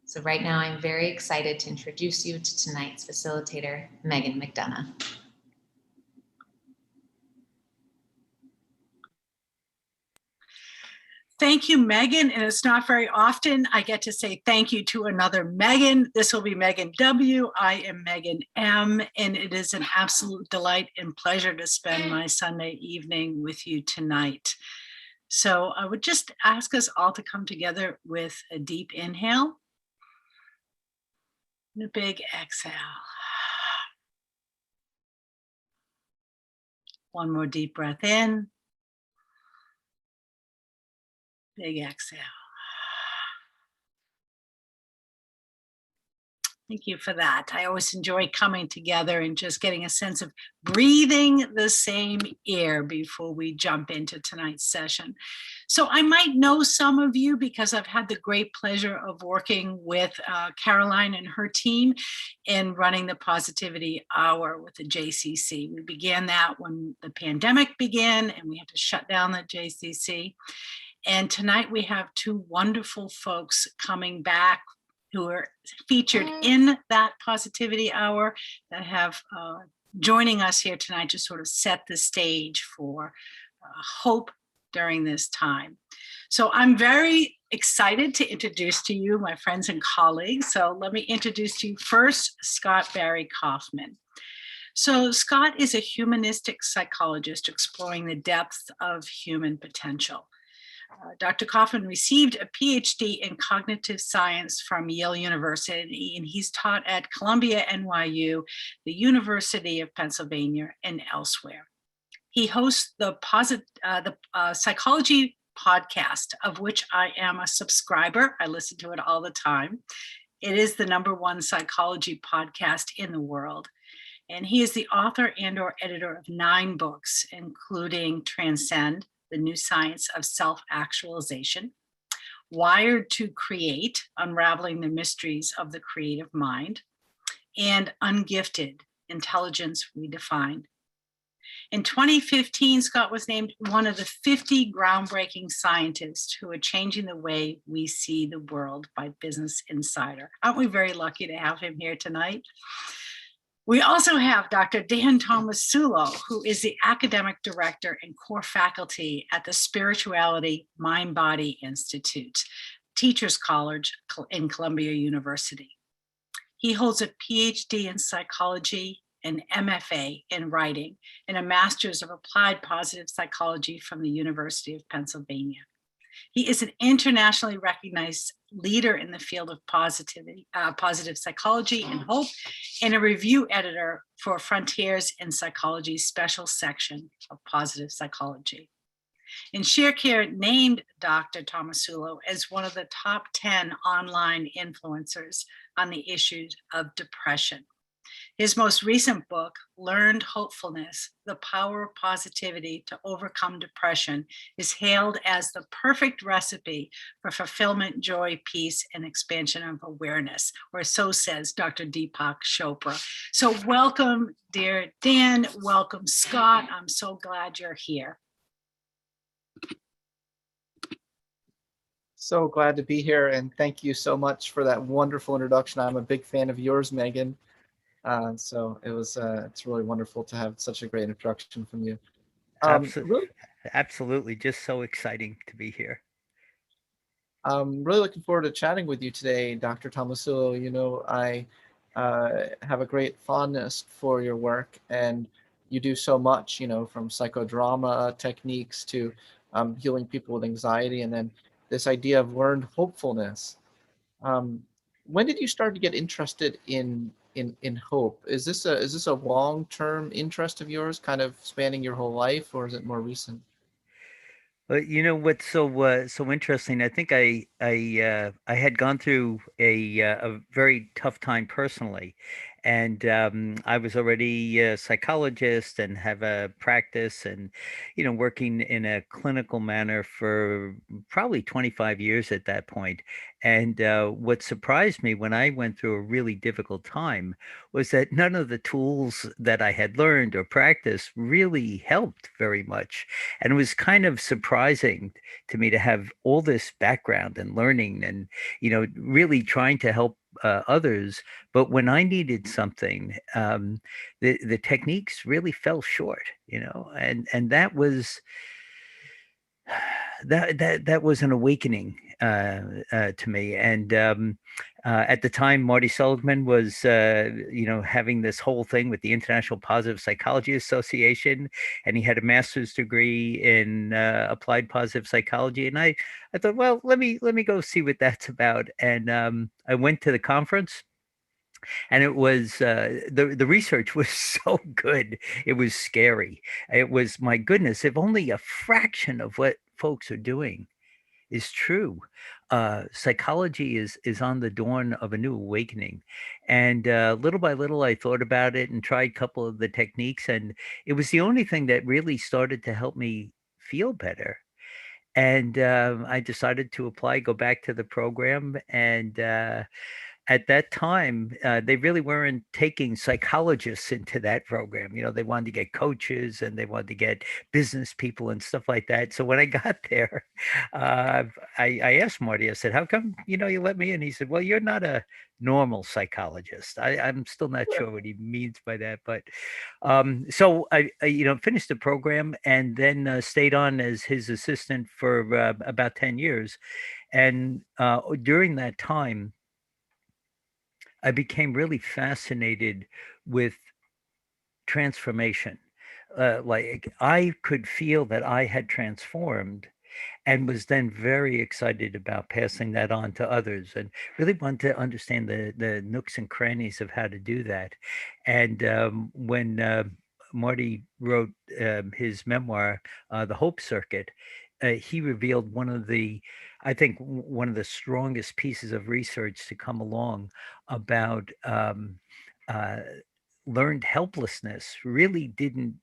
So right now, I'm very excited to introduce you to tonight's facilitator, Megan McDonough. Thank you, Megan. And it's not very often I get to say thank you to another Megan. This will be Megan W. I am Megan M. And it is an absolute delight and pleasure to spend my Sunday evening with you tonight. So I would just ask us all to come together with a deep inhale and a big exhale. One more deep breath in. Big exhale. Thank you for that. I always enjoy coming together and just getting a sense of breathing the same air before we jump into tonight's session. So I might know some of you because I've had the great pleasure of working with Caroline and her team in running the Positivity Hour with the JCC. We began that when the pandemic began and we had to shut down the JCC. And tonight we have two wonderful folks coming back who are featured in that Positivity Hour that have joining us here tonight to sort of set the stage for hope during this time. So I'm very excited to introduce to you my friends and colleagues. So let me introduce to you first, Scott Barry Kaufman. So Scott is a humanistic psychologist exploring the depth of human potential. Dr. Kaufman received a PhD in cognitive science from Yale University, and he's taught at Columbia, NYU, the University of Pennsylvania, and elsewhere. He hosts the Psychology podcast, of which I am a subscriber. I listen to it all the time. It is the #1 psychology podcast in the world. And he is the author and/or editor of 9 books, including Transcend, the New Science of Self Actualization, Wired to Create, Unraveling the Mysteries of the Creative Mind, and Ungifted, Intelligence Redefined. In 2015, Scott was named one of the 50 groundbreaking scientists who are changing the way we see the world by Business Insider. Aren't we very lucky to have him here tonight? We also have Dr. Dan Tomasulo, who is the academic director and core faculty at the Spirituality Mind-Body Institute, Teachers College in Columbia University. He holds a PhD in psychology, an MFA in writing, and a master's of applied positive psychology from the University of Pennsylvania. He is an internationally recognized leader in the field of positive psychology and hope, and a review editor for Frontiers in Psychology's special section of positive psychology. And ShareCare named Dr. Tomasulo as one of the top 10 online influencers on the issues of depression. His most recent book, Learned Hopefulness, The Power of Positivity to Overcome Depression, is hailed as the perfect recipe for fulfillment, joy, peace, and expansion of awareness, or so says Dr. Deepak Chopra. So welcome, dear Dan, welcome, Scott. I'm so glad you're here. So glad to be here, and thank you so much for that wonderful introduction. I'm a big fan of yours, Megan. So it's really wonderful to have such a great introduction from you. Absolutely, just so exciting to be here. I'm really looking forward to chatting with you today, Dr. Tomasulo. You know, I have a great fondness for your work, and you do so much, you know, from psychodrama techniques to healing people with anxiety, and then this idea of learned hopefulness. When did you start to get interested in hope? Is this a long-term interest of yours, kind of spanning your whole life, or is it more recent? You know what's so interesting? I think I had gone through a very tough time personally, And I was already a psychologist and have a practice and, working in a clinical manner for probably 25 years at that point. And what surprised me when I went through a really difficult time was that none of the tools that I had learned or practiced really helped very much. And it was kind of surprising to me to have all this background and learning and, really trying to help others. But when I needed something, the techniques really fell short, and that was that was an awakening to me. And at the time, Marty Seligman was, having this whole thing with the International Positive Psychology Association, and he had a master's degree in applied positive psychology. And I thought, well, let me go see what that's about. And I went to the conference, and it was the research was so good, it was scary. It was, my goodness, if only a fraction of what folks are doing is true. Psychology is on the dawn of a new awakening, and little by little, I thought about it and tried a couple of the techniques, and it was the only thing that really started to help me feel better. And I decided to apply, go back to the program, and at that time, they really weren't taking psychologists into that program. They wanted to get coaches and they wanted to get business people and stuff like that. So when I got there, uh, I asked Marty, I said, how come, you let me in? He said, well, you're not a normal psychologist. I'm still not sure what he means by that. But so I finished the program and then stayed on as his assistant for about 10 years. And during that time, I became really fascinated with transformation. Like, I could feel that I had transformed, and was then very excited about passing that on to others, and really wanted to understand the nooks and crannies of how to do that. And when Marty wrote his memoir, The Hope Circuit, he revealed I think, one of the strongest pieces of research to come along about uh, learned helplessness really didn't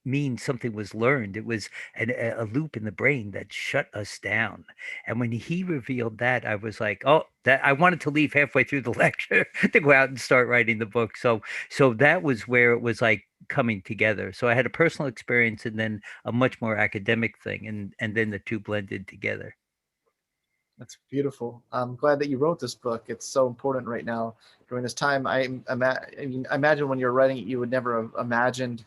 mean something was learned. It was a loop in the brain that shut us down. And when he revealed that, I was like, oh, that I wanted to leave halfway through the lecture to go out and start writing the book. So that was where it was like coming together. So I had a personal experience and then a much more academic thing, and then the two blended together. That's beautiful. I'm glad that you wrote this book. It's so important right now during this time. I imagine when you're writing it, you would never have imagined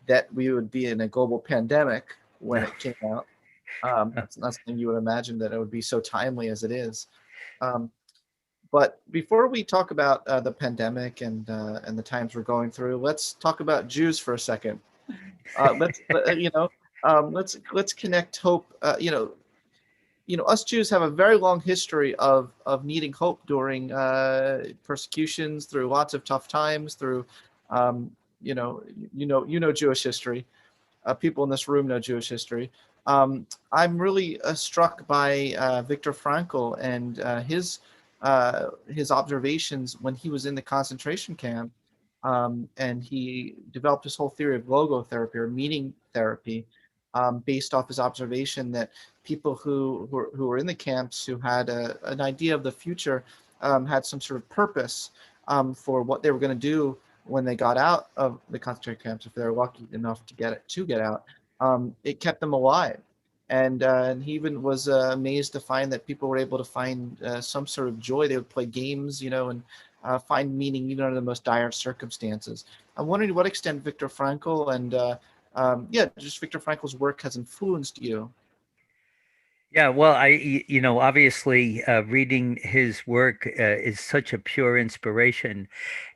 that we would be in a global pandemic when No. it came out. It's not something you would imagine that it would be so timely as it is. Um, but before we talk about the pandemic and the times we're going through, let's talk about Jews for a second. Let's let's connect hope. Us Jews have a very long history of needing hope during persecutions, through lots of tough times, through um, Jewish history. People in this room know Jewish history. I'm really struck by Viktor Frankl and his observations when he was in the concentration camp, and he developed his whole theory of logotherapy, or meaning therapy, based off his observation that people who were in the camps, who had an idea of the future, had some sort of purpose for what they were going to do when they got out of the concentration camps, if they were lucky enough to get out. It kept them alive. And he even was amazed to find that people were able to find some sort of joy. They would play games, and find meaning even under the most dire circumstances. I'm wondering to what extent Viktor Frankl and just Viktor Frankl's work has influenced you. Yeah, well, obviously, reading his work is such a pure inspiration,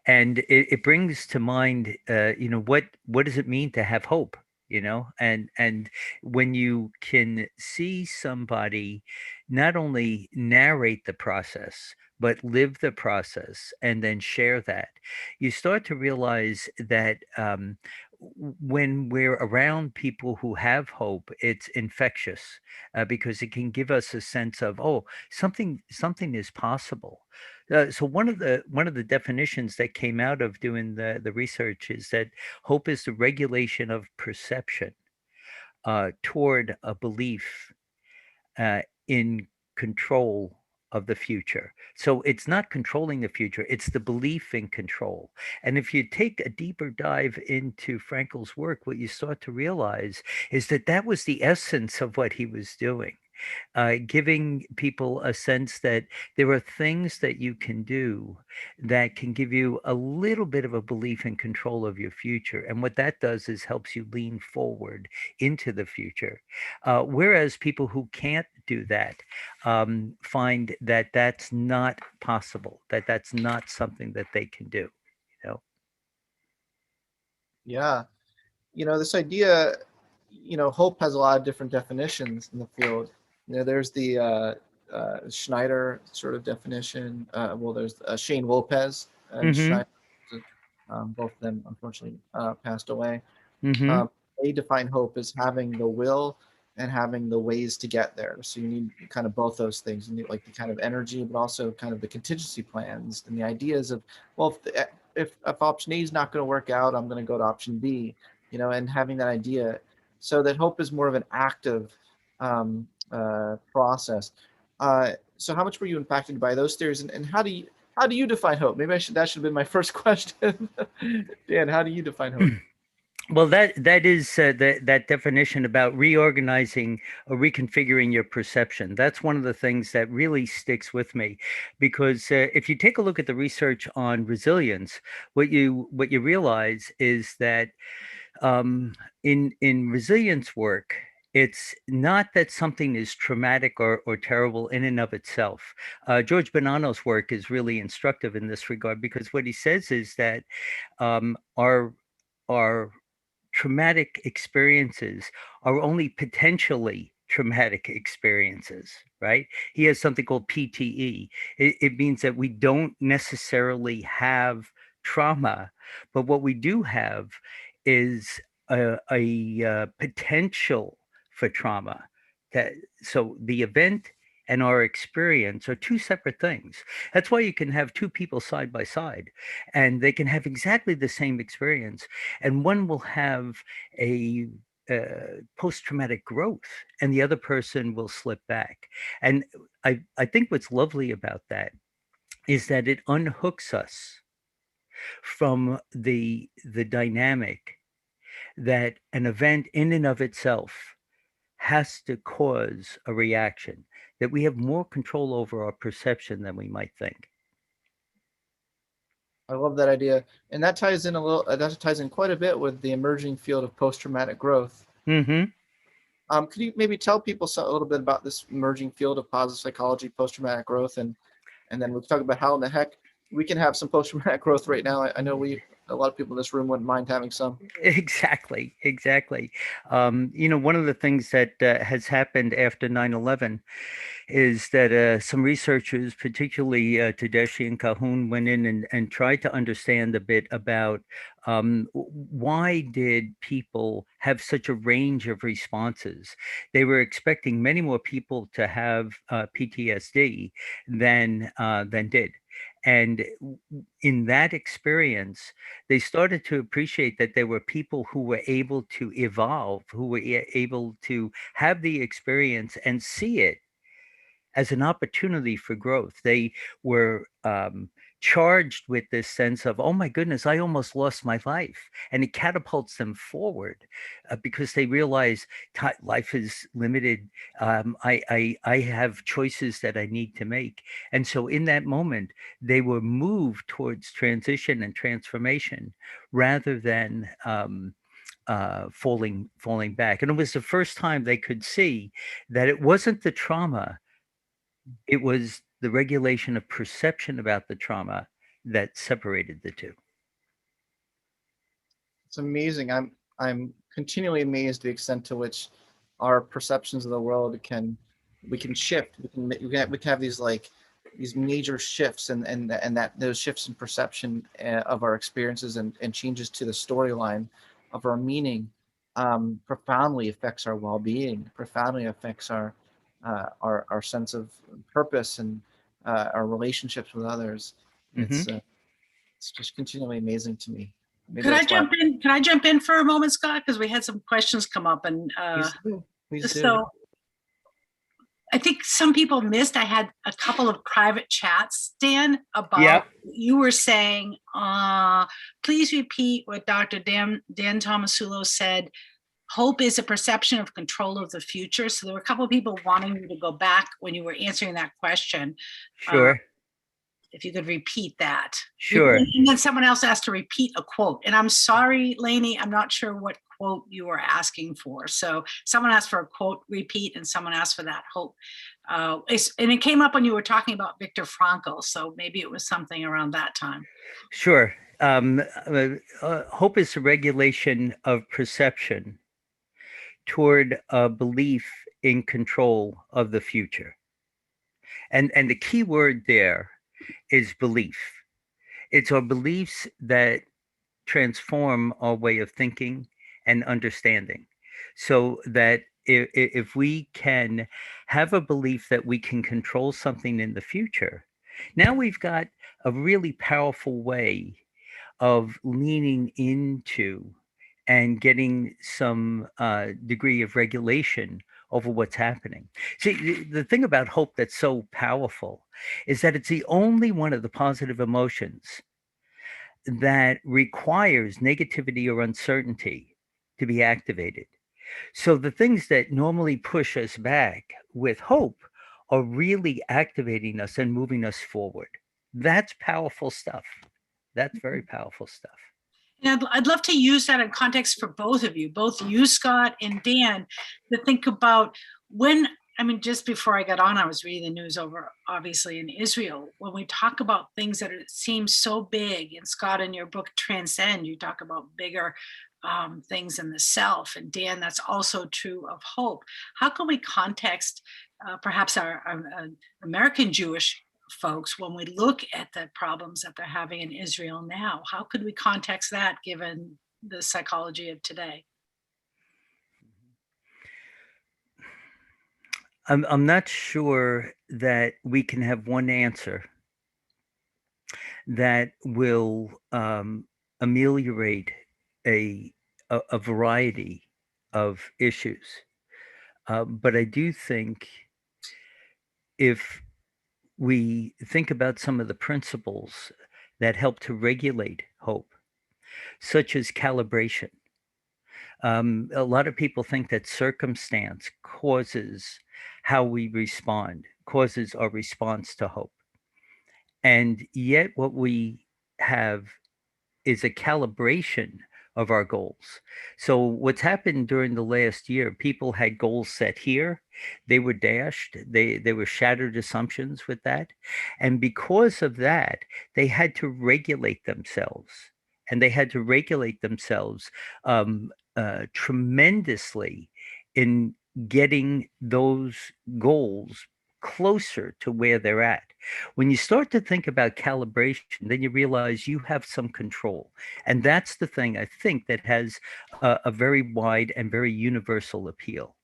and it brings to mind, what does it mean to have hope, and when you can see somebody not only narrate the process, but live the process and then share that, you start to realize that when we're around people who have hope, it's infectious, because it can give us a sense of, oh, something is possible. So one of the definitions that came out of doing the research is that hope is the regulation of perception toward a belief in control of the future. So it's not controlling the future, it's the belief in control. And if you take a deeper dive into Frankl's work, what you start to realize is that that was the essence of what he was doing. Giving people a sense that there are things that you can do that can give you a little bit of a belief in control of your future. And what that does is helps you lean forward into the future. Whereas people who can't do that find that that's not possible, that that's not something that they can do, you know? Yeah. This idea, hope has a lot of different definitions in the field. There's the Schneider sort of definition. Well, there's Shane Lopez and Mm-hmm. Schneider. Both of them, unfortunately, passed away. Mm-hmm. They define hope as having the will and having the ways to get there. So you need kind of both those things. You need like the kind of energy, but also kind of the contingency plans and the ideas of, well, if option A is not going to work out, I'm going to go to option B, and having that idea, so that hope is more of an active process. So how much were you impacted by those theories, and how do you define hope? Maybe that should have been my first question. Dan, how do you define hope? Well, that is that definition about reorganizing or reconfiguring your perception. That's one of the things that really sticks with me, because if you take a look at the research on resilience, what you realize is that in resilience work, it's not that something is traumatic or terrible in and of itself. George Bonanno's work is really instructive in this regard, because what he says is that our traumatic experiences are only potentially traumatic experiences, right? He has something called PTE. It means that we don't necessarily have trauma, but what we do have is a potential for trauma. That so the event and our experience are two separate things. That's why you can have two people side by side, and they can have exactly the same experience, and one will have a post-traumatic growth and the other person will slip back. And I think what's lovely about that is that it unhooks us from the dynamic that an event in and of itself has to cause a reaction, that we have more control over our perception than we might think. I love that idea, and that ties in that ties in quite a bit with the emerging field of post-traumatic growth. Mm-hmm. Could you maybe tell people a little bit about this emerging field of positive psychology, post-traumatic growth, and then we'll talk about how in the heck we can have some post-traumatic growth right now. I know a lot of people in this room wouldn't mind having some. Exactly. One of the things that has happened after 9/11 is that some researchers, particularly Tedeschi and Calhoun, went in and tried to understand a bit about why did people have such a range of responses. They were expecting many more people to have PTSD than did. And in that experience, they started to appreciate that there were people who were able to evolve, who were able to have the experience and see it as an opportunity for growth. They were charged with this sense of, oh my goodness, I almost lost my life. And it catapults them forward because they realize life is limited. I have choices that I need to make. And so in that moment, they were moved towards transition and transformation rather than falling back. And it was the first time they could see that it wasn't the trauma, it was the regulation of perception about the trauma that separated the two. It's amazing. I'm continually amazed the extent to which our perceptions of the world we can shift. We can have these major shifts, and that those shifts in perception of our experiences and changes to the storyline of our meaning profoundly affects our well-being, profoundly affects our sense of purpose and our relationships with others. It's just continually amazing to me. Maybe Could I jump in? Can I jump in for a moment, Scott? Because we had some questions come up, and please do. So I think some people missed. I had a couple of private chats, Dan, about you were saying, please repeat what Dr. Dan Tomasulo said. Hope is a perception of control of the future. So there were a couple of people wanting you to go back when you were answering that question. Sure. If you could repeat that. Sure. And then someone else asked to repeat a quote. And I'm sorry, Lainey, I'm not sure what quote you were asking for. So someone asked for a quote repeat and someone asked for that hope. And it came up when you were talking about Viktor Frankl. So maybe it was something around that time. Sure. Hope is a regulation of perception toward a belief in control of the future. And the key word there is belief. It's our beliefs that transform our way of thinking and understanding, so that if we can have a belief that we can control something in the future, now we've got a really powerful way of leaning into and getting some degree of regulation over what's happening. See, the thing about hope that's so powerful is that it's the only one of the positive emotions that requires negativity or uncertainty to be activated. So the things that normally push us back with hope are really activating us and moving us forward. That's powerful stuff. That's very powerful stuff. And I'd love to use that in context for both of you, both you, Scott, and Dan, to think about when, just before I got on, I was reading the news over, obviously, in Israel. When we talk about things that seem so big, and Scott, in your book, Transcend, you talk about bigger things in the self. And Dan, that's also true of hope. How can we context perhaps our American Jewish folks when we look at the problems that they're having in Israel now? How could we context that given the psychology of today? I'm not sure that we can have one answer that will ameliorate a variety of issues. But I do think if we think about some of the principles that help to regulate hope, such as calibration. A lot of people think that circumstance causes how we respond, causes our response to hope. And yet what we have is a calibration of our goals. So what's happened during the last year, people had goals set here, they were dashed, they were shattered assumptions with that. And because of that, they had to regulate themselves. And they had to regulate themselves tremendously in getting those goals closer to where they're at. When you start to think about calibration, then you realize you have some control. And that's the thing, I think, that has a very wide and very universal appeal.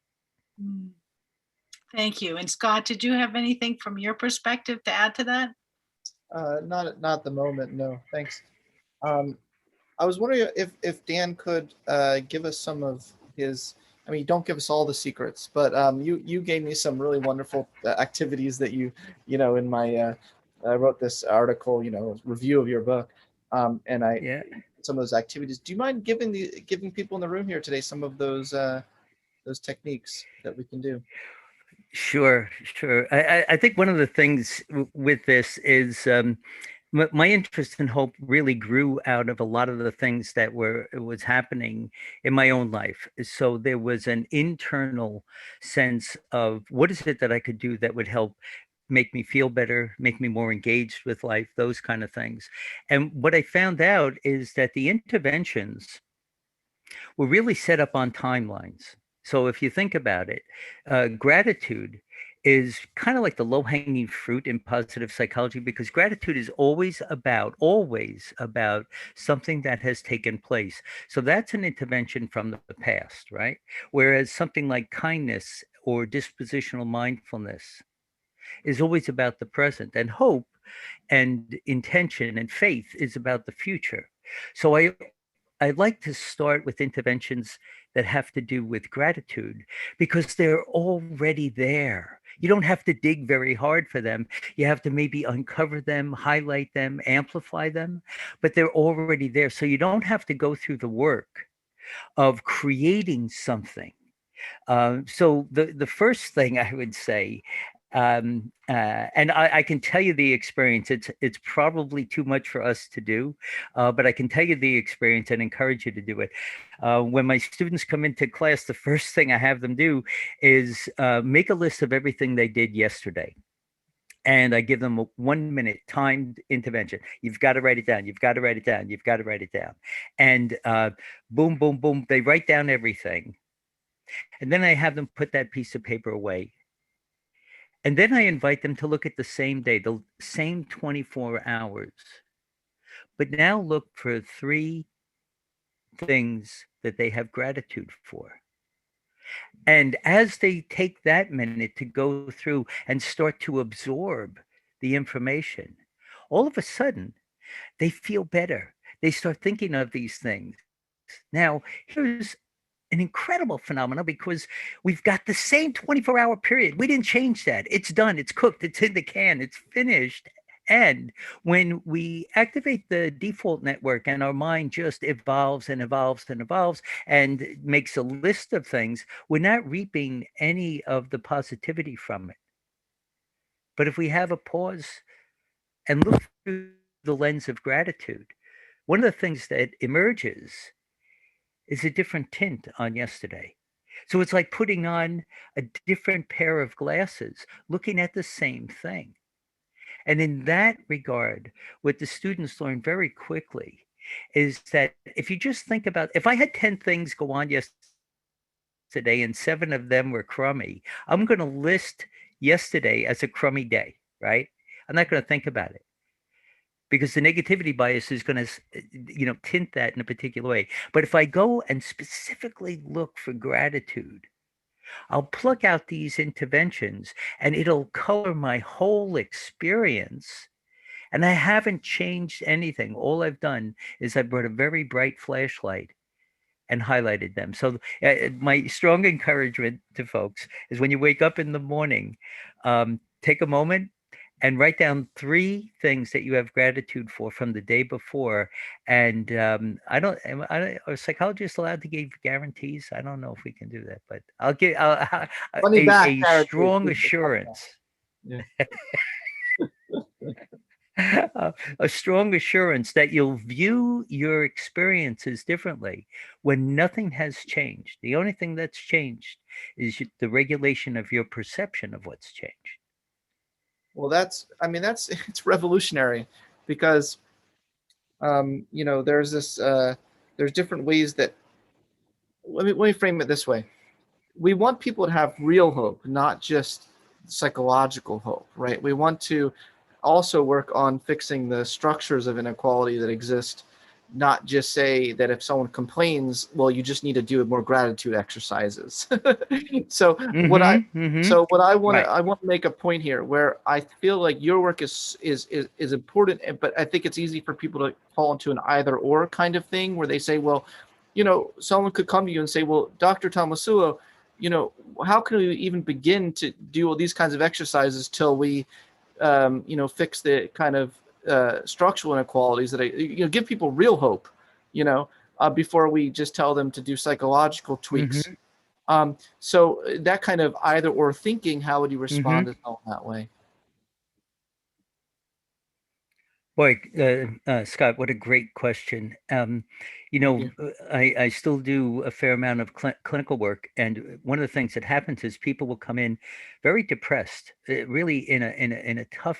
Thank you. And Scott, did you have anything from your perspective to add to that? Not at the moment, no, thanks. I was wondering if Dan could give us some of his, don't give us all the secrets, but you gave me some really wonderful activities that in my, I wrote this article, review of your book, and some of those activities. Do you mind giving people in the room here today some of those techniques that we can do? Sure. I think one of the things with this is my interest in hope really grew out of a lot of the things that was happening in my own life. So there was an internal sense of what is it that I could do that would help make me feel better, make me more engaged with life, those kind of things. And what I found out is that the interventions were really set up on timelines. So if you think about it, gratitude is kind of like the low-hanging fruit in positive psychology, because gratitude is always about something that has taken place. So that's an intervention from the past, right? Whereas something like kindness or dispositional mindfulness is always about the present, and hope and intention and faith is about the future. So I like to start with interventions that have to do with gratitude, because they're already there. You don't have to dig very hard for them. You have to maybe uncover them, highlight them, amplify them, but they're already there. So you don't have to go through the work of creating something. So the first thing I would say, and I can tell you the experience. It's probably too much for us to do, but I can tell you the experience and encourage you to do it. When my students come into class, the first thing I have them do is make a list of everything they did yesterday. And I give them a 1 minute timed intervention. You've got to write it down. You've got to write it down. You've got to write it down. And boom, boom, boom. They write down everything. And then I have them put that piece of paper away. And then I invite them to look at the same day, the same 24 hours. But now look for 3 things that they have gratitude for. And as they take that minute to go through and start to absorb the information, all of a sudden, they feel better. They start thinking of these things. Now, here's an incredible phenomenon, because we've got the same 24-hour period. We didn't change that. It's done. It's cooked. It's in the can. It's finished. And when we activate the default network and our mind just evolves and evolves and evolves and makes a list of things, we're not reaping any of the positivity from it. But if we have a pause and look through the lens of gratitude, one of the things that emerges is a different tint on yesterday. So it's like putting on a different pair of glasses, looking at the same thing. And in that regard, what the students learn very quickly is that if you just think about, if I had 10 things go on yesterday and 7 of them were crummy, I'm going to list yesterday as a crummy day, right? I'm not going to think about it, because the negativity bias is going to, tint that in a particular way. But if I go and specifically look for gratitude, I'll pluck out these interventions and it'll color my whole experience. And I haven't changed anything. All I've done is I brought a very bright flashlight and highlighted them. So my strong encouragement to folks is, when you wake up in the morning, take a moment and write down 3 things that you have gratitude for from the day before. And are psychologists allowed to give guarantees? I don't know if we can do that, but I'll give Money back a guarantee. strong assurance. Yeah. A strong assurance that you'll view your experiences differently when nothing has changed. The only thing that's changed is the regulation of your perception of what's changed. Well, it's revolutionary, because, there's there's different ways that, let me frame it this way. We want people to have real hope, not just psychological hope, right? We want to also work on fixing the structures of inequality that exist, not just say that if someone complains, well, you just need to do more gratitude exercises. So what I want to make a point here, where I feel like your work is important, but I think it's easy for people to fall into an either or kind of thing, where they say, well, someone could come to you and say, well, Dr. Tomasulo, how can we even begin to do all these kinds of exercises till we fix the kind of structural inequalities that give people real hope, before we just tell them to do psychological tweaks. So that kind of either or thinking, how would you respond to someone that way? Boy, Scott, what a great question. You Thank know, you. I still do a fair amount of clinical work, and one of the things that happens is people will come in very depressed, really in a tough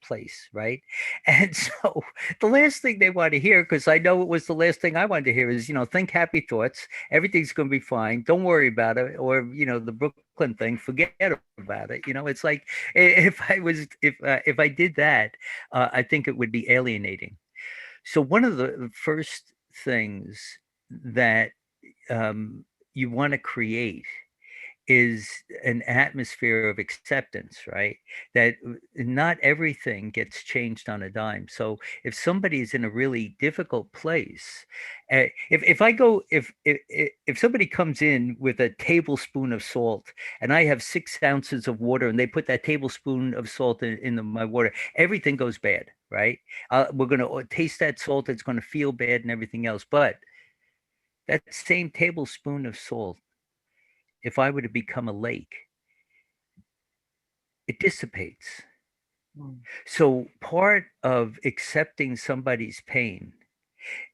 place, right? And so the last thing they want to hear, because I know it was the last thing I wanted to hear, is, think happy thoughts, everything's going to be fine, don't worry about it, or the Brooklyn thing, forget about it. It's like if I did that, I think it would be alienating. So one of the first things that you want to create is an atmosphere of acceptance, right? That not everything gets changed on a dime. So if somebody's in a really difficult place, if somebody comes in with a tablespoon of salt and I have 6 ounces of water and they put that tablespoon of salt in my water, everything goes bad, right? We're going to taste that salt. It's going to feel bad and everything else. But that same tablespoon of salt, if I were to become a lake, it dissipates. Mm. So part of accepting somebody's pain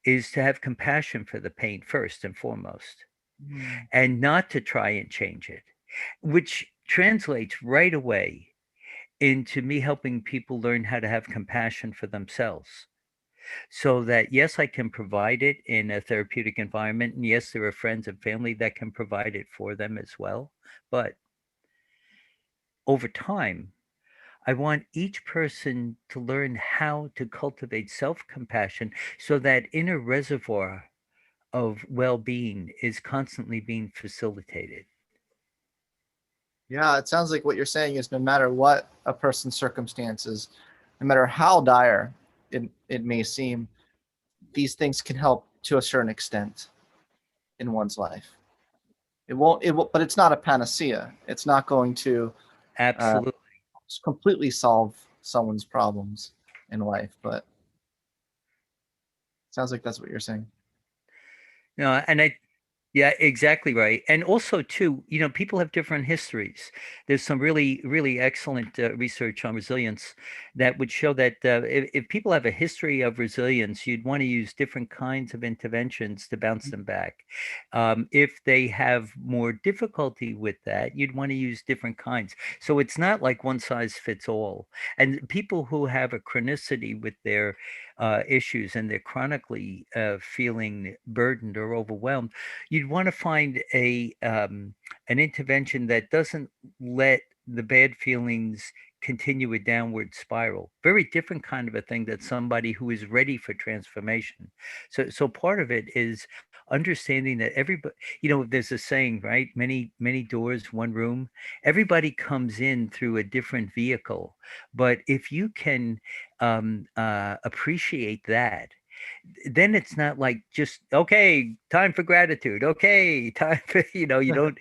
is to have compassion for the pain first and foremost, Mm. and not to try and change it, which translates right away into me helping people learn how to have compassion for themselves. So that, yes, I can provide it in a therapeutic environment. And yes, there are friends and family that can provide it for them as well. But over time, I want each person to learn how to cultivate self-compassion so that inner reservoir of well-being is constantly being facilitated. Yeah, it sounds like what you're saying is no matter what a person's circumstances, no matter how dire it may seem, these things can help to a certain extent in one's life. It won't, but it's not a panacea. It's not going to uh, Absolutely. completely solve someone's problems in life, but it sounds like that's what you're saying. No, and yeah, exactly right. And also, too, people have different histories. There's some really, really excellent research on resilience that would show that if people have a history of resilience, you'd want to use different kinds of interventions to bounce them back. If they have more difficulty with that, you'd want to use different kinds. So it's not like one size fits all. And people who have a chronicity with their issues and they're chronically feeling burdened or overwhelmed, you'd want to find an intervention that doesn't let the bad feelings continue a downward spiral. Very different kind of a thing that somebody who is ready for transformation. So part of it is understanding that everybody, there's a saying, right? Many doors, one room. Everybody comes in through a different vehicle, but if you can appreciate that, then it's not like just, okay, time for gratitude, okay, time for, you don't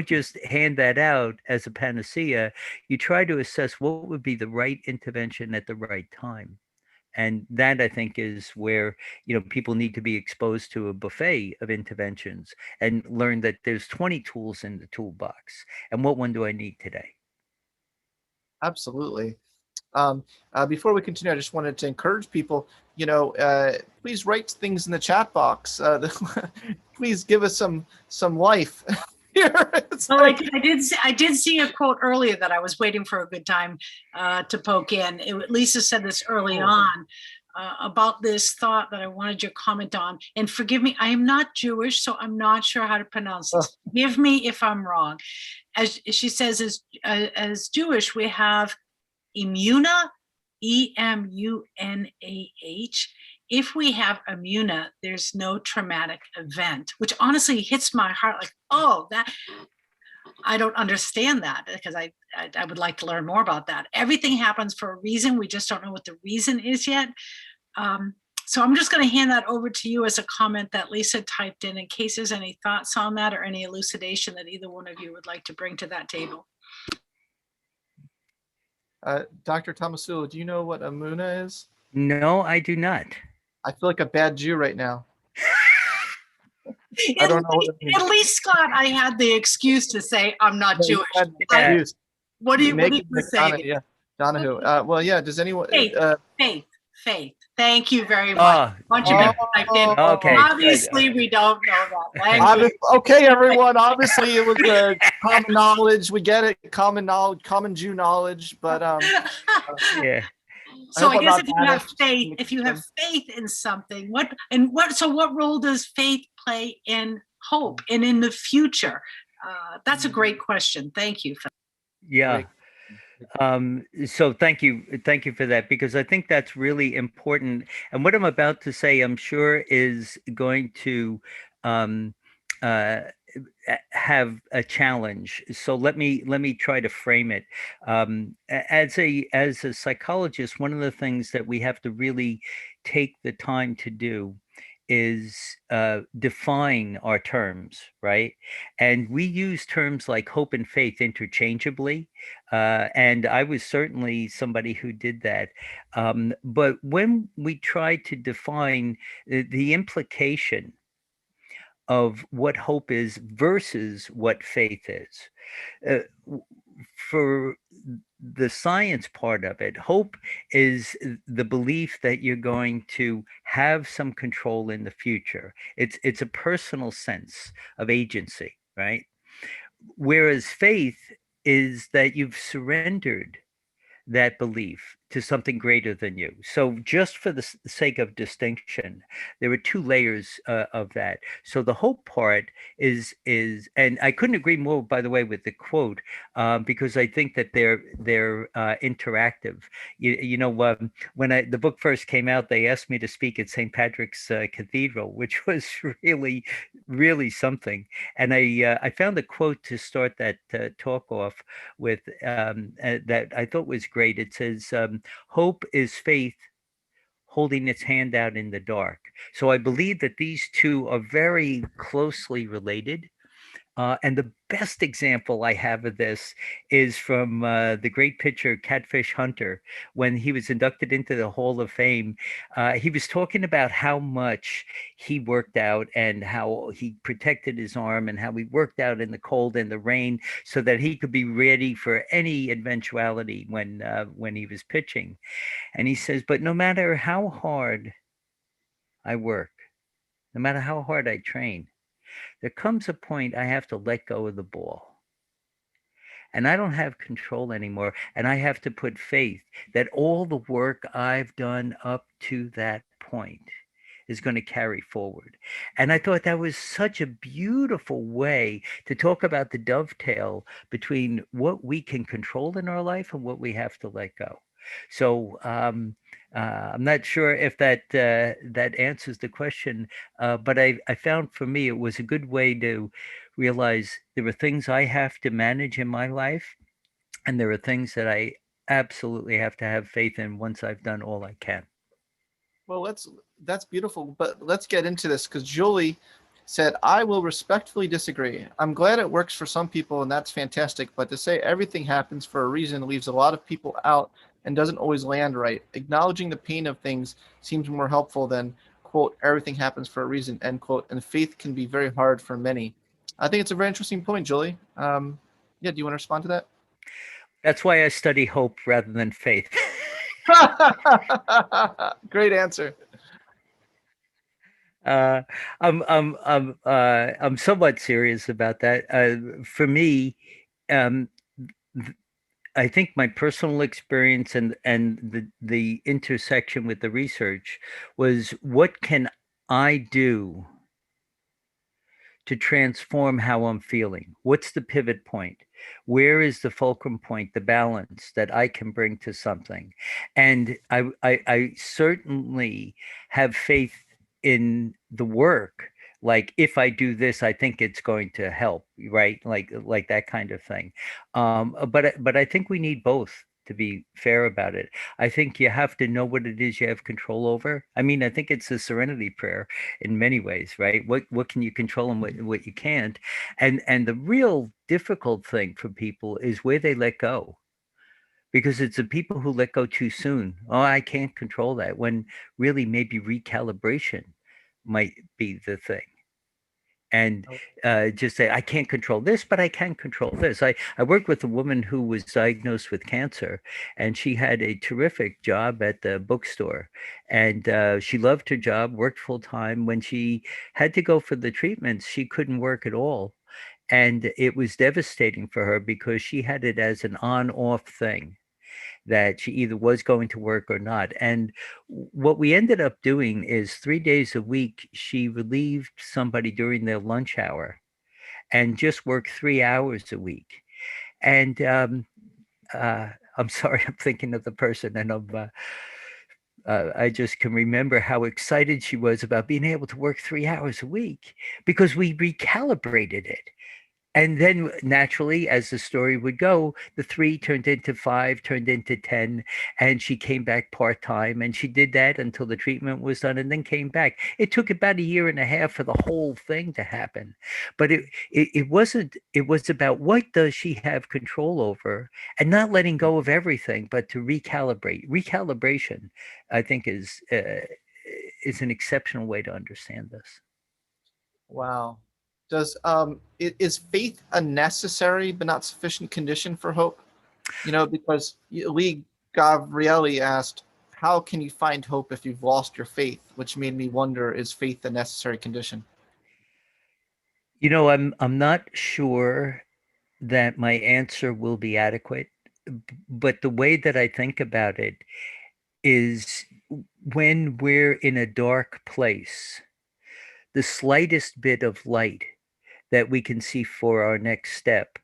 just hand that out as a panacea. You try to assess what would be the right intervention at the right time. And that, I think, is where people need to be exposed to a buffet of interventions and learn that there's 20 tools in the toolbox, and what one do I need today? Absolutely. Before we continue, I just wanted to encourage people, please write things in the chat box. Please give us some life here. Well, I did see a quote earlier that I was waiting for a good time to poke in. Lisa said this early on about this thought that I wanted your comment on. And forgive me, I am not Jewish, so I'm not sure how to pronounce this. Forgive me if I'm wrong. As she says, as Jewish, we have Imuna, E-M-U-N-A-H. If we have Imuna, there's no traumatic event, which honestly hits my heart like, oh, that, I don't understand that, because I would like to learn more about that. Everything happens for a reason. We just don't know what the reason is yet. So I'm just going to hand that over to you as a comment that Lisa typed in case there's any thoughts on that or any elucidation that either one of you would like to bring to that table. Dr. Tomasulo, do you know what Amuna is? No, I do not. I feel like a bad Jew right now. I don't know what it means. At least, Scott, I had the excuse to say I'm not No, Jewish. Yeah. What do you Megan say? McDonough, yeah, Donahue. Well, yeah. Does anyone? Faith. Thank Thank you very much. Bunch of people typed in. Okay, Obviously, we don't know that language. Okay, everyone. Obviously, it was common knowledge. We get it. Common knowledge, common Jew knowledge. But yeah. So I hope I'm guess not if you have banished faith, from the if you have kingdom. faith in something, what role does faith play in hope and in the future? That's a great question. Thank you. Yeah. So thank you for that, because I think that's really important. And what I'm about to say, I'm sure, is going to um, have a challenge. So let me try to frame it. As a psychologist, one of the things that we have to really take the time to do is define our terms, right? And we use terms like hope and faith interchangeably. And I was certainly somebody who did that. But when we try to define the implication of what hope is versus what faith is, for the science part of it, hope is the belief that you're going to have some control in the future. It's a personal sense of agency, right? Whereas faith is that you've surrendered that belief to something greater than you. So just for the sake of distinction, there are two layers of that. So the hope part is, and I couldn't agree more, by the way, with the quote, because I think that they're interactive. You know, when the book first came out, they asked me to speak at St. Patrick's Cathedral, which was really something. And I found a quote to start that talk off with that I thought was great. It says, hope is faith holding its hand out in the dark. So I believe that these two are very closely related. And the best example I have of this is from the great pitcher Catfish Hunter. When he was inducted into the Hall of Fame, he was talking about how much he worked out and how he protected his arm and how he worked out in the cold and the rain so that he could be ready for any eventuality when he was pitching. And he says, but no matter how hard I work, no matter how hard I train, there comes a point I have to let go of the ball. And I don't have control anymore. And I have to put faith that all the work I've done up to that point is going to carry forward. And I thought that was such a beautiful way to talk about the dovetail between what we can control in our life and what we have to let go. So I'm not sure if that answers the question, but I found for me it was a good way to realize there are things I have to manage in my life, and there are things that I absolutely have to have faith in once I've done all I can. Well, that's beautiful, but let's get into this, because Julie said, I will respectfully disagree. I'm glad it works for some people, and that's fantastic, but to say everything happens for a reason leaves a lot of people out and doesn't always land right. Acknowledging the pain of things seems more helpful than, quote, everything happens for a reason, end quote, and faith can be very hard for many. I think it's a very interesting point, Julie. Yeah, do you want to respond to that? That's why I study hope rather than faith. Great answer. I'm somewhat serious about that. For me, I think my personal experience and the intersection with the research was, what can I do to transform how I'm feeling? What's the pivot point? Where is the fulcrum point, the balance that I can bring to something? And I certainly have faith in the work. Like, if I do this, I think it's going to help, right? Like that kind of thing. But I think we need both, to be fair about it. I think you have to know what it is you have control over. I mean, I think it's a serenity prayer in many ways, right? What can you control and what you can't? And the real difficult thing for people is where they let go. Because it's the people who let go too soon. Oh, I can't control that, when really maybe recalibration might be the thing. and just say, I can't control this, but I can control this. I worked with a woman who was diagnosed with cancer, and she had a terrific job at the bookstore. And she loved her job, worked full time. When she had to go for the treatments, she couldn't work at all. And it was devastating for her because she had it as an on-off thing that she either was going to work or not. And what we ended up doing is 3 days a week, she relieved somebody during their lunch hour and just worked 3 hours a week. And I'm sorry, I'm thinking of the person, and I just can remember how excited she was about being able to work 3 hours a week because we recalibrated it. And then naturally, as the story would go, the 3 turned into 5, turned into 10, and she came back part-time, and she did that until the treatment was done and then came back. It took about a year and a half for the whole thing to happen. But it wasn't, it was about what does she have control over and not letting go of everything, but to recalibrate. Recalibration, I think, is an exceptional way to understand this. Wow. Does is faith a necessary but not sufficient condition for hope? You know, because Lee Gavrieli asked, "How can you find hope if you've lost your faith?" Which made me wonder: is faith a necessary condition? You know, I'm not sure that my answer will be adequate, but the way that I think about it is when we're in a dark place, the slightest bit of light that we can see for our next step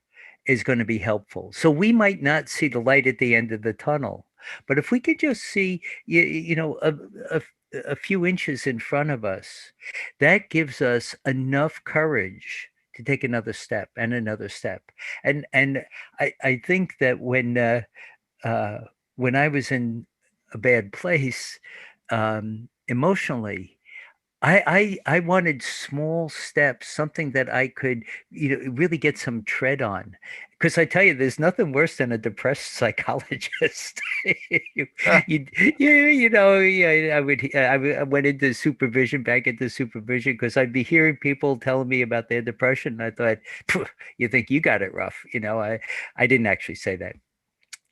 is going to be helpful. So we might not see the light at the end of the tunnel, but if we could just see, a, a few inches in front of us, that gives us enough courage to take another step and another step. And I think that when I was in a bad place emotionally, I wanted small steps, something that I could, really get some tread on. Because I tell you, there's nothing worse than a depressed psychologist. you, Ah, yeah, I went into supervision, back into supervision, because I'd be hearing people telling me about their depression. And I thought, "Phew, you think you got it rough?" I didn't actually say that,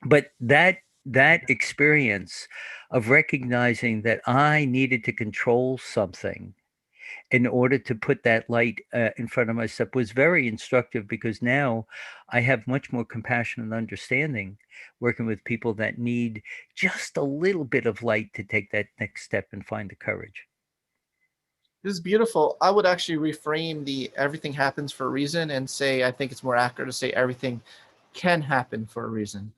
but that experience of recognizing that I needed to control something in order to put that light in front of myself was very instructive, because now I have much more compassion and understanding working with people that need just a little bit of light to take that next step and find the courage. this is beautiful. I would actually reframe the "everything happens for a reason" and say I think it's more accurate to say everything can happen for a reason,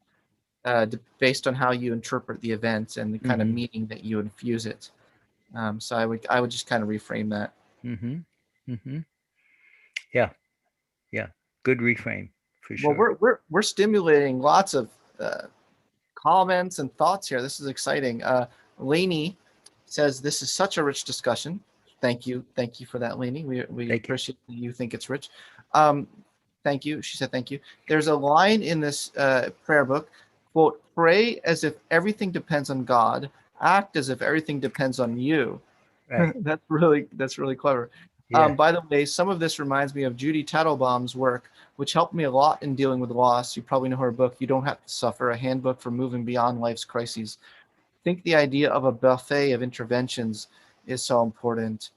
based on how you interpret the events and the kind of Hmm. meaning that you infuse it. So I would just kind of reframe that. Hmm. Hmm. Yeah, yeah. Good reframe for Well, sure. we're stimulating lots of uh, comments and thoughts here. This is exciting. Lainey says this is such a rich discussion. Thank you for that, Lainey. We Thank you. appreciate that you think it's rich. Um, thank you. She said thank you. There's a line in this prayer book, quote, "Pray as if everything depends on God. Act as if everything depends on you." Right. That's really clever. Yeah. By the way, some of this reminds me of Judy Teitelbaum's work, which helped me a lot in dealing with loss. You probably know her book, "You Don't Have to Suffer: A Handbook for Moving Beyond Life's Crises." I think the idea of a buffet of interventions is so important.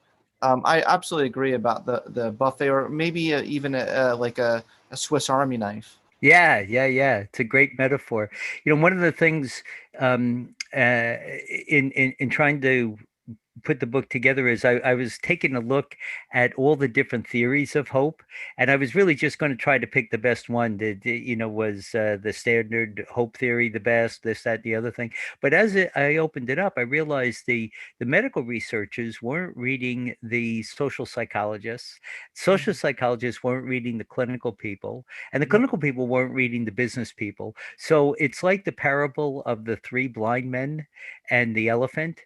I absolutely agree about the buffet, or maybe even like a Swiss Army knife. Yeah, yeah, yeah. It's a great metaphor. One of the things in trying to put the book together is I was taking a look at all the different theories of hope, and I was really just going to try to pick the best one. Was the standard hope theory the best? This, that, the other thing. But I opened it up, I realized the medical researchers weren't reading the social psychologists. Social psychologists weren't reading the clinical people, and the Yeah. clinical people weren't reading the business people. So it's like the parable of the three blind men and the elephant.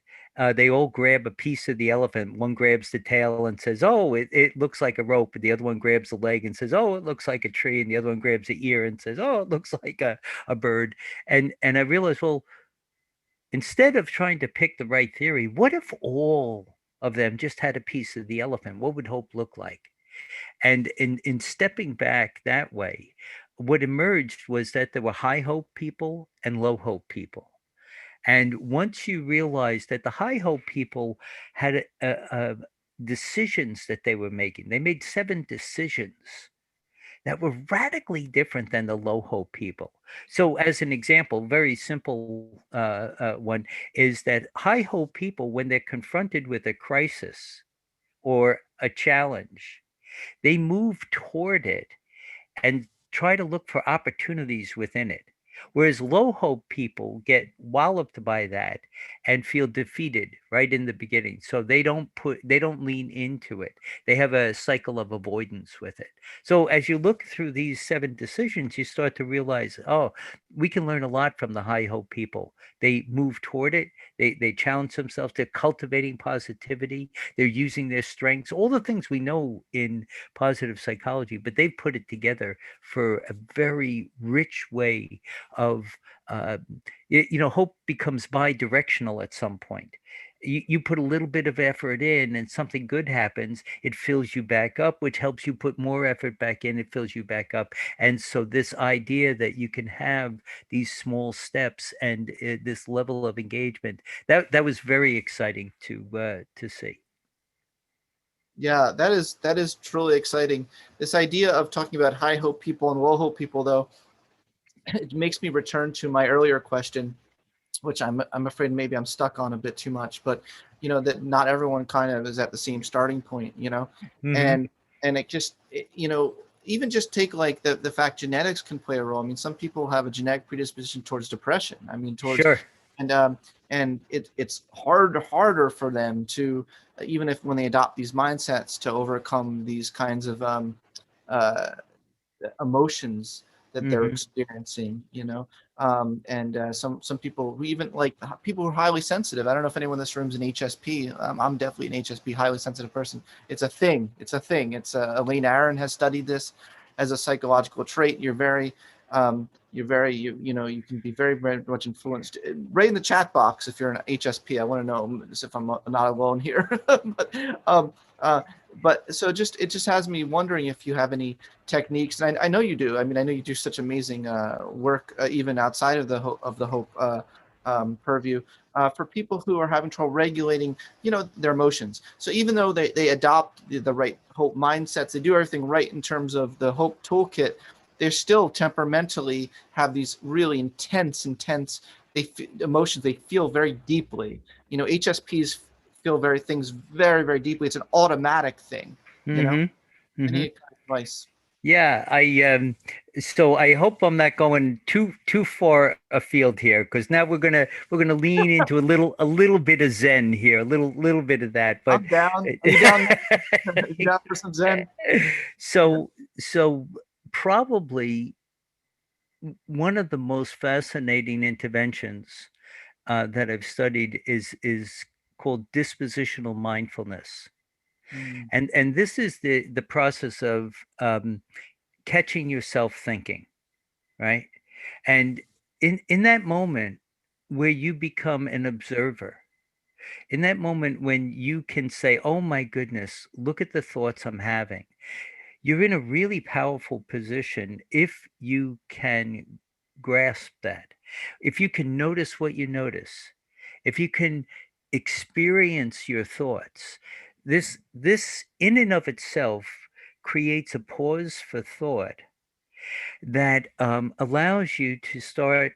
They all grab a piece of the elephant. One grabs the tail and says, "Oh, it looks like a rope." And the other one grabs the leg and says, "Oh, it looks like a tree." And the other one grabs the ear and says, "Oh, it looks like a bird." And I realized, well, instead of trying to pick the right theory, what if all of them just had a piece of the elephant? What would hope look like? And in stepping back that way, what emerged was that there were high hope people and low hope people. And once you realize that the high hope people had decisions that they were making, they made 7 decisions that were radically different than the low hope people. So, as an example, very simple one is that high hope people, when they're confronted with a crisis or a challenge, they move toward it and try to look for opportunities within it. Whereas low hope people get walloped by that and feel defeated right in the beginning. So they don't lean into it. They have a cycle of avoidance with it. So as you look through these 7 decisions, you start to realize, oh, we can learn a lot from the high hope people. They move toward it. They challenge themselves. They're cultivating positivity. They're using their strengths, all the things we know in positive psychology, but they've put it together for a very rich way of, hope becomes bi-directional at some point. You put a little bit of effort in and something good happens, it fills you back up, which helps you put more effort back in, it fills you back up. And so this idea that you can have these small steps and this level of engagement, that was very exciting to see. Yeah, that is truly exciting. This idea of talking about high hope people and low hope people, though, it makes me return to my earlier question, which I'm afraid maybe I'm stuck on a bit too much, but that not everyone kind of is at the same starting point, Mm-hmm. and it just even just take like the fact genetics can play a role. I mean, some people have a genetic predisposition towards depression. I mean, towards Sure. and it's harder for them to, even if when they adopt these mindsets, to overcome these kinds of emotions that they're Mm-hmm. experiencing, and some people who, even like people who are highly sensitive. I don't know if anyone in this room is an HSP. I'm definitely an HSP, highly sensitive person. It's a thing. Elaine Aron has studied this as a psychological trait. You can be very, very much influenced. Right in the chat box, if you're an HSP, I want to know if I'm not alone here. But so it just has me wondering if you have any techniques. And I know you do. I mean, I know you do such amazing work, even outside of the hope purview, for people who are having trouble regulating, their emotions. So even though they adopt the right hope mindsets, they do everything right in terms of the hope toolkit, they still temperamentally have these really intense emotions they feel very deeply. HSPs feel things very, very deeply. It's an automatic thing. Mm-hmm. Mm-hmm. Any kind of advice? Yeah, so I hope I'm not going too far afield here, because now we're gonna lean into a little bit of Zen here, a little bit of that. But I'm down. Are you down? Are you down for some Zen? so probably one of the most fascinating interventions that I've studied is called dispositional mindfulness. Mm. And this is the process of catching yourself thinking, right? And in that moment where you become an observer, in that moment when you can say, oh my goodness, look at the thoughts I'm having, you're in a really powerful position if you can grasp that. If you can notice what you notice, if you can experience your thoughts, this in and of itself creates a pause for thought that allows you to start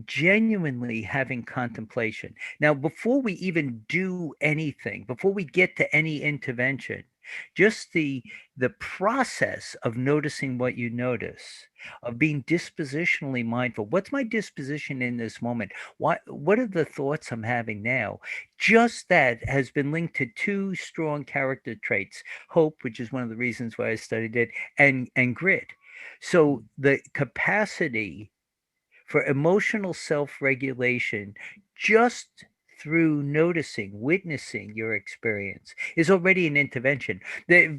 genuinely having contemplation. Now, before we even do anything, before we get to any intervention, just the process of noticing what you notice, of being dispositionally mindful. What's my disposition in this moment? What are the thoughts I'm having now? Just that has been linked to 2 strong character traits: hope, which is one of the reasons why I studied it, and grit. So the capacity for emotional self-regulation, just through noticing, witnessing your experience is already an intervention.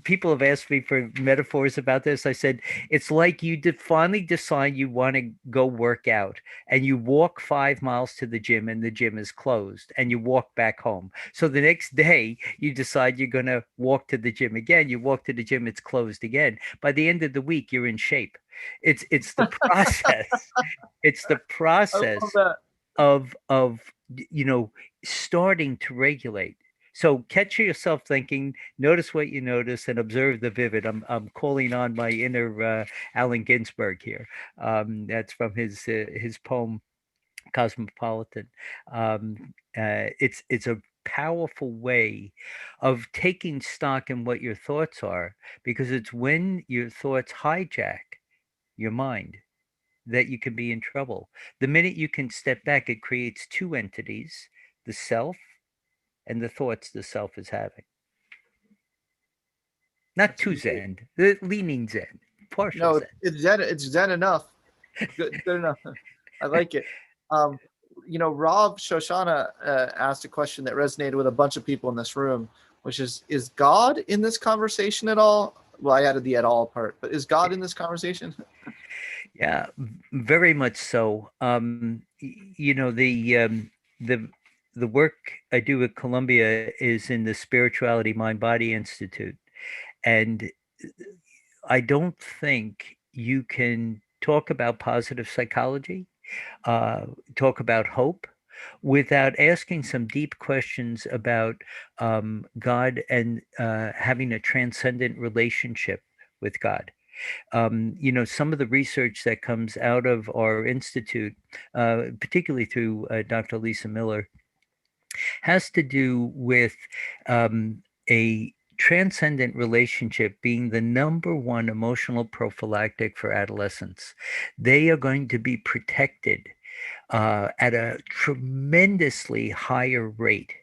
People have asked me for metaphors about this. I said, it's like you finally decide you want to go work out, and you walk 5 miles to the gym and the gym is closed, and you walk back home. So the next day you decide you're going to walk to the gym again. You walk to the gym, it's closed again. By the end of the week, you're in shape. It's the process. It's the I love process that. of starting to regulate. So catch yourself thinking, notice what you notice, and observe the vivid. I'm calling on my inner Allen Ginsberg here. That's from his poem Cosmopolitan. It's a powerful way of taking stock in what your thoughts are, because it's when your thoughts hijack your mind that you can be in trouble. The minute you can step back, it creates two entities, the self and the thoughts the self is having. Not That's too great. Zen, leaning Zen, partial No, Zen. it's Zen enough. Good enough. I like it. Um, Rob Shoshana asked a question that resonated with a bunch of people in this room, which is God in this conversation at all? Well, I added the at all part, but is God in this conversation? Yeah, very much so. The the work I do at Columbia is in the Spirituality Mind Body Institute, and I don't think you can talk about positive psychology, uh, talk about hope, without asking some deep questions about God and having a transcendent relationship with God. Some of the research that comes out of our institute, particularly through Dr. Lisa Miller, has to do with a transcendent relationship being the number one emotional prophylactic for adolescents. They are going to be protected at a tremendously higher rate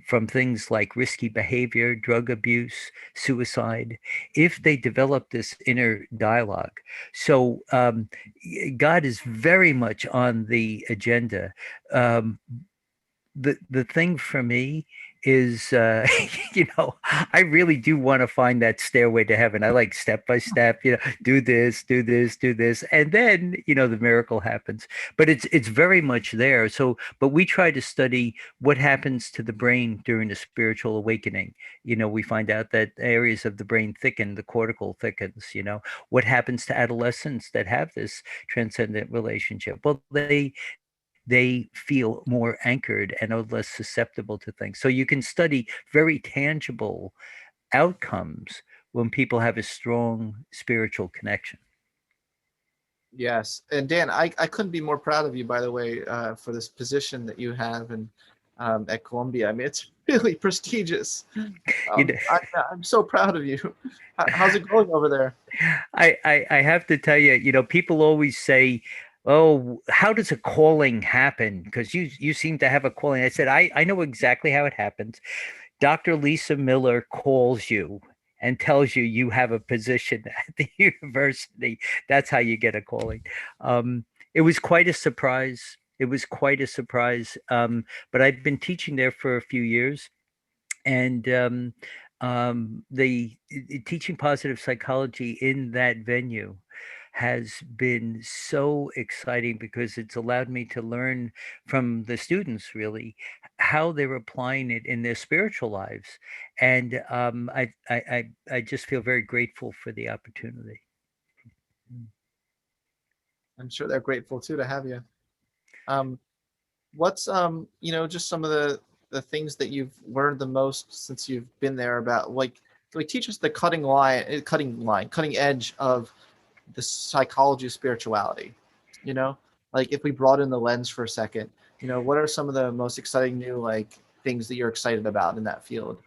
from things like risky behavior, drug abuse, suicide, if they develop this inner dialogue. So God is very much on the agenda. Um, the thing for me is I really do want to find that stairway to heaven. I like step by step, do this, do this, do this, and then the miracle happens. But it's very much there. So but we try to study what happens to the brain during a spiritual awakening. We find out that areas of the brain thicken, the cortical thickens. What happens to adolescents that have this transcendent relationship? Well, they feel more anchored and are less susceptible to things. So you can study very tangible outcomes when people have a strong spiritual connection. Yes. And Dan, I couldn't be more proud of you, by the way, for this position that you have and at Columbia. I mean, it's really prestigious. You know, I'm so proud of you. How's it going over there? I have to tell you, people always say, "Oh, how does a calling happen?" Because you seem to have a calling. I said, I know exactly how it happens. Dr. Lisa Miller calls you and tells you you have a position at the university. That's how you get a calling. It was quite a surprise. It was quite a surprise. But I've been teaching there for a few years, and the teaching positive psychology in that venue has been so exciting, because it's allowed me to learn from the students really how they're applying it in their spiritual lives, and I just feel very grateful for the opportunity. I'm sure they're grateful too to have you. Um, what's just some of the things that you've learned the most since you've been there about like teach us the cutting edge of the psychology of spirituality. You know, like if we broaden the lens for a second, what are some of the most exciting new things that you're excited about in that field?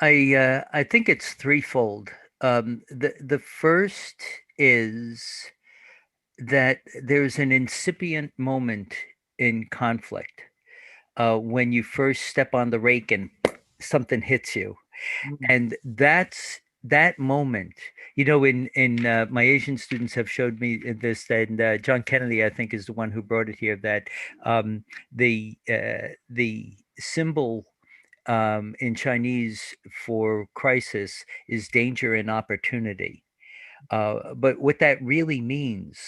I think it's threefold. The first is that there's an incipient moment in conflict when you first step on the rake and something hits you. Mm. And that's that moment, my Asian students have showed me this, and John Kennedy, I think, is the one who brought it here, that the symbol in Chinese for crisis is danger and opportunity. But what that really means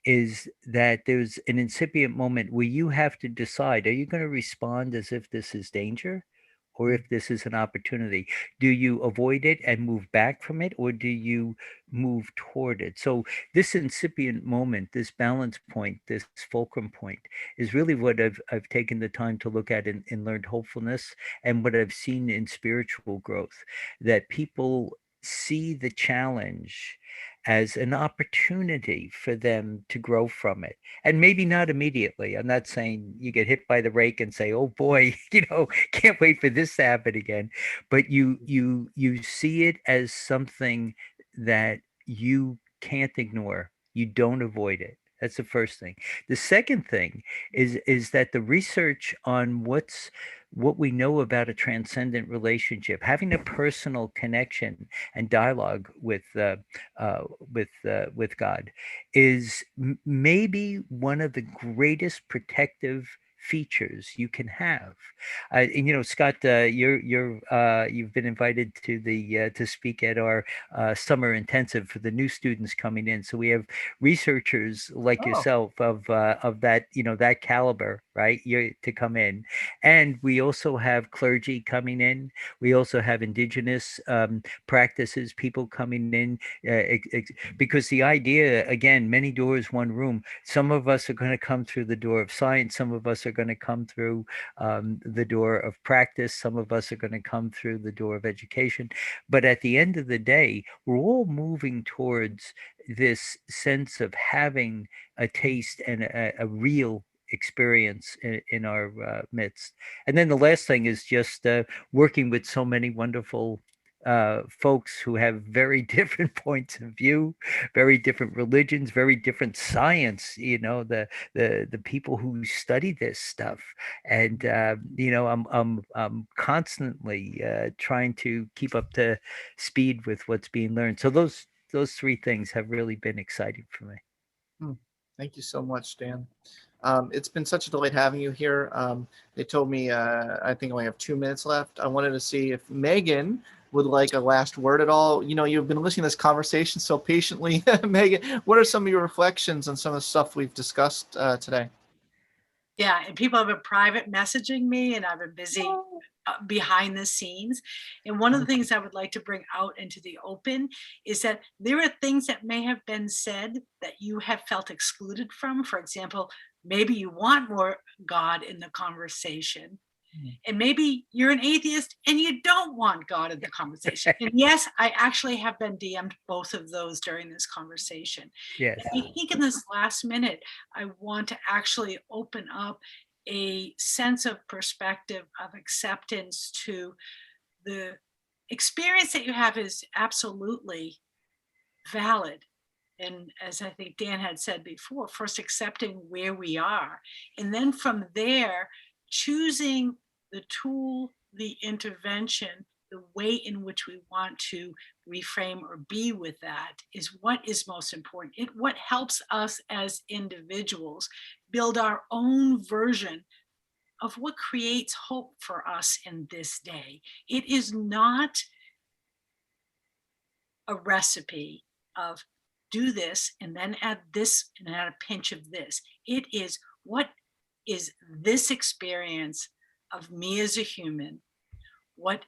is that there's an incipient moment where you have to decide, are you going to respond as if this is danger or if this is an opportunity? Do you avoid it and move back from it, or do you move toward it? So this incipient moment, this balance point, this fulcrum point is really what I've taken the time to look at in Learned Hopefulness, and what I've seen in spiritual growth, that people see the challenge as an opportunity for them to grow from it. And maybe not immediately. I'm not saying you get hit by the rake and say, oh boy, can't wait for this to happen again. But you see it as something that you can't ignore. You don't avoid it. That's the first thing. The second thing is that the research on what we know about a transcendent relationship, having a personal connection and dialogue with God, is maybe one of the greatest protective features you can have. And Scott, you've been invited to the to speak at our summer intensive for the new students coming in. So we have researchers like yourself of that that caliber, right? To come in, and we also have clergy coming in. We also have indigenous practices people coming in, because the idea, again, many doors, one room. Some of us are going to come through the door of science. Some of us are going to come through the door of practice. Some of us are going to come through the door of education. But at the end of the day, we're all moving towards this sense of having a taste and a real experience in our midst. And then the last thing is just working with so many wonderful folks who have very different points of view, very different religions, very different science. The people who study this stuff, and I'm constantly trying to keep up to speed with what's being learned. So those three things have really been exciting for me. Thank you so much, Dan. It's been such a delight having you here. They told me I think I only have 2 minutes left. I wanted to see if Megan would like a last word at all. You've been listening to this conversation so patiently. Megan, what are some of your reflections on some of the stuff we've discussed today? Yeah, and people have been private messaging me, and I've been busy behind the scenes. And one of the things I would like to bring out into the open is that there are things that may have been said that you have felt excluded from. For example, maybe you want more God in the conversation. And maybe you're an atheist and you don't want God in the conversation. And yes, I actually have been DM'd both of those during this conversation. Yes. And I think in this last minute, I want to actually open up a sense of perspective, of acceptance to the experience that you have is absolutely valid. And as I think Dan had said before, first accepting where we are, and then from there, choosing the tool, the intervention, the way in which we want to reframe or be with that is what is most important. What helps us as individuals build our own version of what creates hope for us in this day. It is not a recipe of do this and then add this and add a pinch of this. It is, what is this experience of me as a human? What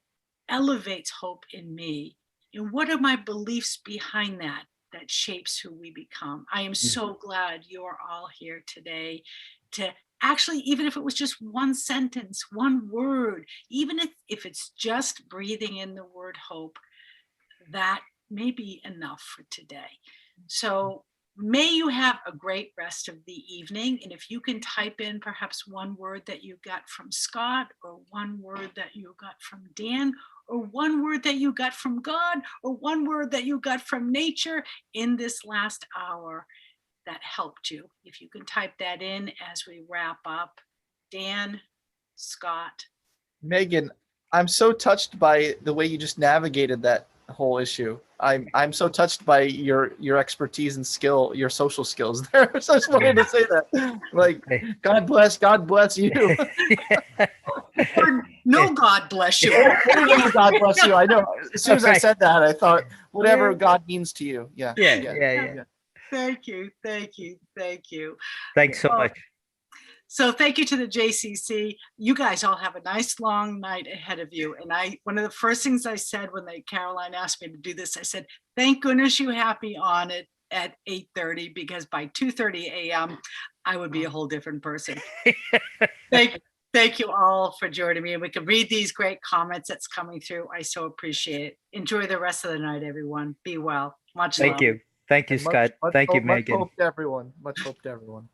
elevates hope in me? And what are my beliefs behind that shapes who we become? I am so glad you're all here today to actually, even if it was just one sentence, one word, even if it's just breathing in the word hope, that may be enough for today. So may you have a great rest of the evening. And if you can type in perhaps one word that you got from Scott, or one word that you got from Dan, or one word that you got from God, or one word that you got from nature in this last hour that helped you. If you can type that in as we wrap up. Dan, Scott. Megan, I'm so touched by the way you just navigated that whole issue. I'm so touched by your expertise and skill, your social skills there. So I just wanted to say that. Like, God bless you. Or no, God bless you. Or no, God bless you. I know. As soon as I Right. said that, I thought whatever Yeah. God means to you. Yeah. Yeah. Thank you. Thank you. Thank you. Thanks so Well, much. So thank you to the JCC. You guys all have a nice long night ahead of you. And one of the first things I said when Caroline asked me to do this, I said, thank goodness you have me on it at 8:30, because by 2:30 a.m. I would be a whole different person. Thank you all for joining me. And we can read these great comments that's coming through. I so appreciate it. Enjoy the rest of the night, everyone. Be well. Much love. Thank you. Thank you, And Scott. Thank you, much Megan. hope to everyone. Much hope to everyone.